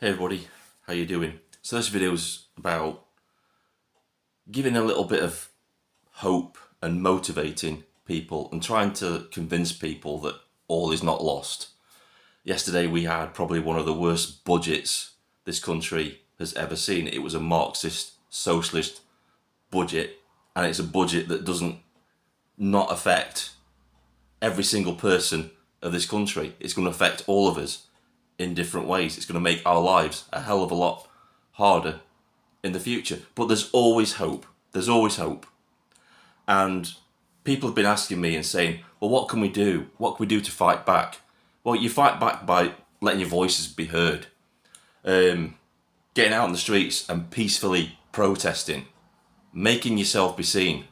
Hey everybody, how you doing? So this video is about giving a little bit of hope and motivating people and trying to convince people that all is not lost. Yesterday we had probably one of the worst budgets this country has ever seen. It was a Marxist, socialist budget, and it's a budget that doesn't not affect every single person of this country. It's going to affect all of us in different ways. It's going to make our lives a hell of a lot harder in the future. But there's always hope. There's always hope. And people have been asking me and saying, well, what can we do? What can we do to fight back? Well, you fight back by letting your voices be heard. Getting out on the streets and peacefully protesting. Making yourself be seen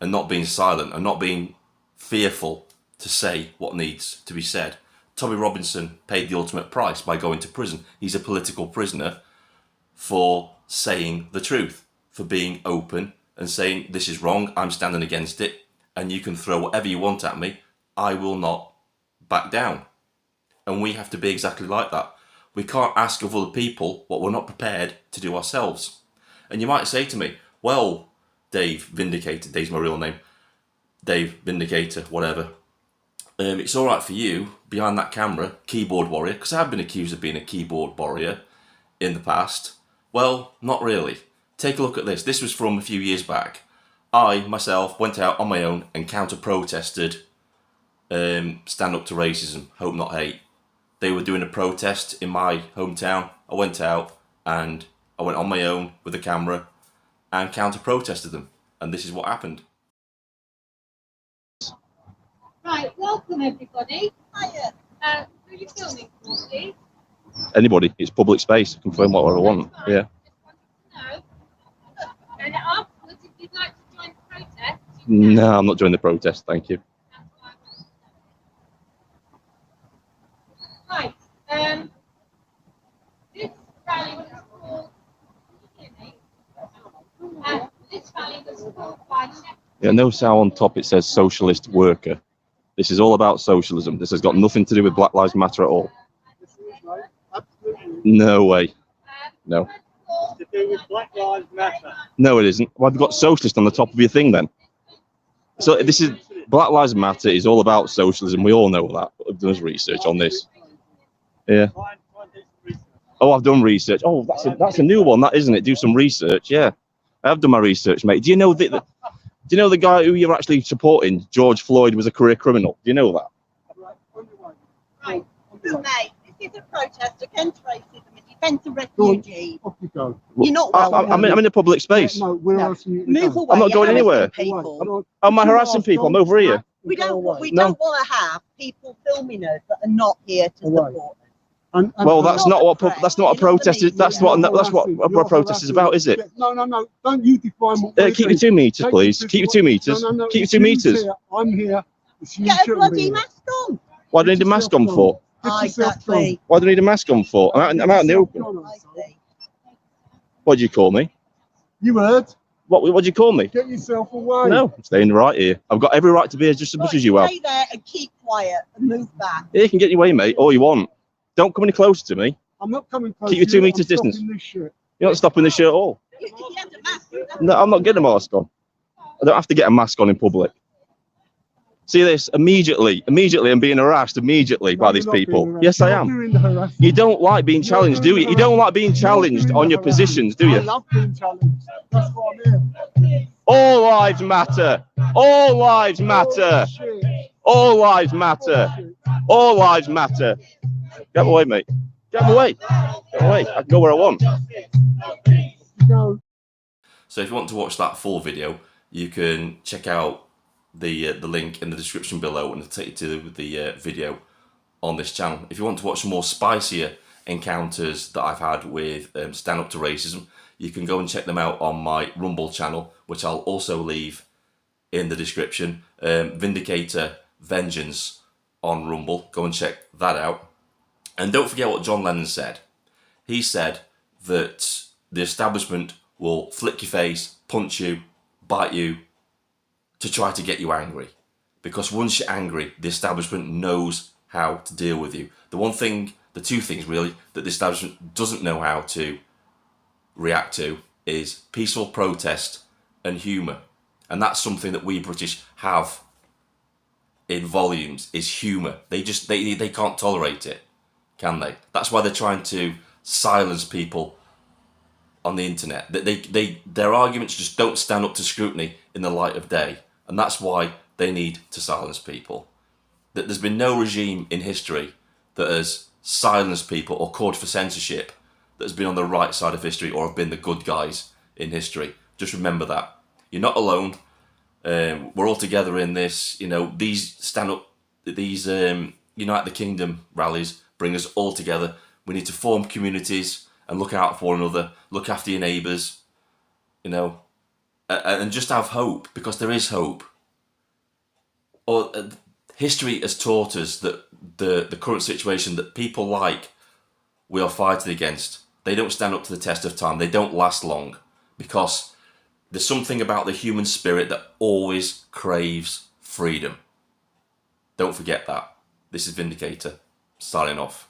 and not being silent and not being fearful to say what needs to be said. Tommy Robinson paid the ultimate price by going to prison. He's a political prisoner for saying the truth, for being open and saying this is wrong, I'm standing against it, and you can throw whatever you want at me, I will not back down. And we have to be exactly like that. We can't ask of other people what we're not prepared to do ourselves. And you might say to me, well, Dave Vindicator, Dave's my real name, Dave Vindicator, whatever. It's all right for you, behind that camera, keyboard warrior, because I've been accused of being a keyboard warrior in the past. Well, not really. Take a look at this. This was from a few years back. I, myself, went out on my own and counter-protested Stand Up to Racism, Hope Not Hate. They were doing a protest in my hometown. I went out and I went on my own with a camera and counter-protested them. And this is what happened. Right, welcome everybody. Hiya. Who are you filming for, please? Anybody, it's public space. I can film whatever I want. Yeah. Just wanted to know. And afterwards, if you'd like to join the protest, you can. No, I'm not joining the protest. Thank you. That's what I wanted to know. Right. This rally was called. Can you hear me? This rally was called by Sheffield. Yeah, no sound on top. It says socialist worker. This is all about socialism. This has got nothing to do with Black Lives Matter at all. No way. No. To do with Black Lives Matter. No, it isn't. Why have you got socialist on the top of your thing then? So this is Black Lives Matter is all about socialism. We all know that. I've done research on this. Yeah. Oh, I've done research. Oh, that's a new one, that isn't it? Do some research. Yeah, I have done my research, mate. Do you know the guy who you're actually supporting, George Floyd, was a career criminal? Do you know that? Right, mate, this is a protest against racism and defence of refugees. Off you go. You're not I'm in a public space. No, we're asking you to Move go. away. I'm not going you're anywhere. harassing people. Am I harassing people? I'm over here. We don't want No. to have people filming us that are not here to Away. support us. Well, that's not what that's not a It's protest is. That's what You're a protest is about, is it? No. Don't you define what we're Keep your doing. 2 meters, Take please. it Keep your to 2 what- meters. No, Keep your it's 2 you meters. here, I'm here. It's you Get a shouldn't bloody be mask on. Why do I need a mask on for? Exactly. Why do I need a mask on for? I'm out in the open. I see. What do you call me? You heard? What do you call me? Get yourself away. No, I'm staying right here. I've got every right to be here just as much as you have. Stay there and keep quiet and move back. Yeah, you can get your way, mate, all you want. Don't come any closer to me. I'm not coming close. Keep your to 2 you, meters I'm stopping distance. this shit. You're not stopping this shit at all. If you have a mask, you have No, I'm not getting a mask on. I don't have to get a mask on in public. See this? Immediately, I'm being harassed immediately by No, these you're not being people. harassed. Yes, I You're am. doing the harassment. You don't like being challenged, do you? You don't like being You're challenged doing on the your positions, do harassment. I you? love being challenged. That's what I'm here. All lives matter. All lives matter. Shit. All lives matter. All lives matter. Get away, mate. Get away. Get away. I can go where I want. Go. So if you want to watch that full video, you can check out the link in the description below and it'll take you to the video on this channel. If you want to watch some more spicier encounters that I've had with Stand Up to Racism, you can go and check them out on my Rumble channel, which I'll also leave in the description. Vindicator Vengeance on Rumble. Go and check that out. And don't forget what John Lennon said. He said that the establishment will flick your face, punch you, bite you, to try to get you angry. Because once you're angry, the establishment knows how to deal with you. The the two things really that the establishment doesn't know how to react to is peaceful protest and humour. And that's something that we British have in volumes, is humour. They can't tolerate it, can they? That's why they're trying to silence people on the internet. Their arguments just don't stand up to scrutiny in the light of day. And that's why they need to silence people. That there's been no regime in history that has silenced people or called for censorship that has been on the right side of history or have been the good guys in history. Just remember that. You're not alone. We're all together in this. You know, these Unite the Kingdom rallies bring us all together. We need to form communities and look out for one another, look after your neighbours, you know, and just have hope, because there is hope. Or history has taught us that the current situation, that people like we are fighting against, they don't stand up to the test of time. They don't last long, because there's something about the human spirit that always craves freedom. Don't forget that. This is Vindicator, signing off.